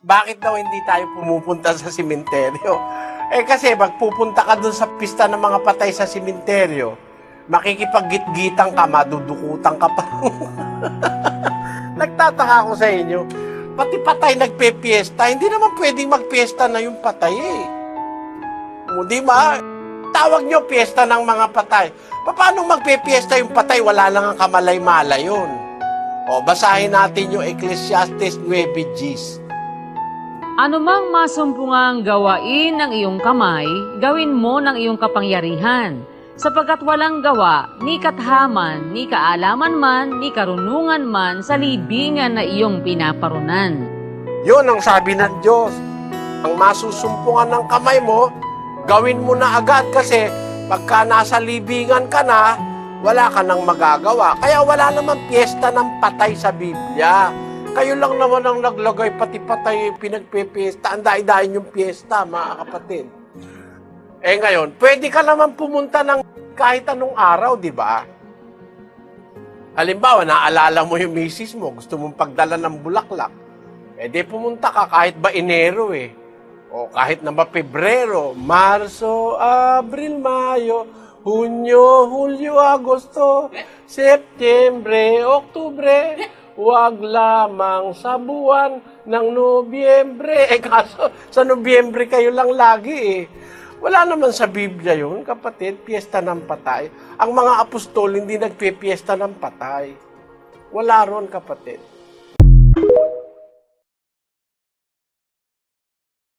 Bakit daw hindi tayo pumupunta sa simenteryo? Kasi magpupunta ka dun sa pista ng mga patay sa simenteryo, makikipaggit-gitan ka, madudukutan ka pa. Nagtataka ako sa inyo, pati patay nagpe-piesta, hindi naman pwedeng magpiesta na yung patay eh. O, di ba? Tawag nyo piesta ng mga patay. Paano magpe-piesta yung patay? Wala lang ang kamalay-malay yun. O, basahin natin yung Ecclesiastes 9:10. Anumang masumpungang gawain ng iyong kamay, gawin mo ng iyong kapangyarihan, sapagkat walang gawa, ni kathaman, ni kaalaman man, ni karunungan man sa libingan na iyong pinaparunan. Yun ang sabi ng Diyos. Ang masusumpungan ng kamay mo, gawin mo na agad kasi pagka nasa libingan ka na, wala ka nang magagawa. Kaya wala naman piyesta ng patay sa Biblia. Kayo lang naman ang naglagay, pati patay pinagpipiesta. Ang dahi-dahin yung piyesta, mga kapatid. Ngayon, pwede ka naman pumunta ng kahit anong araw, di ba? Halimbawa, naalala mo yung misis mo, gusto mong pagdala ng bulaklak. Di pumunta ka kahit ba Enero O kahit na ba Pebrero, Marso, Abril, Mayo, Hunyo, Hulyo, Agosto, Setyembre, Oktubre, huwag lamang sa buwan ng Nobyembre. Kaso sa Nobyembre kayo lang lagi Wala naman sa Biblia yun, kapatid, piyesta ng patay. Ang mga apostol hindi nagpipiesta ng patay. Wala ron, kapatid.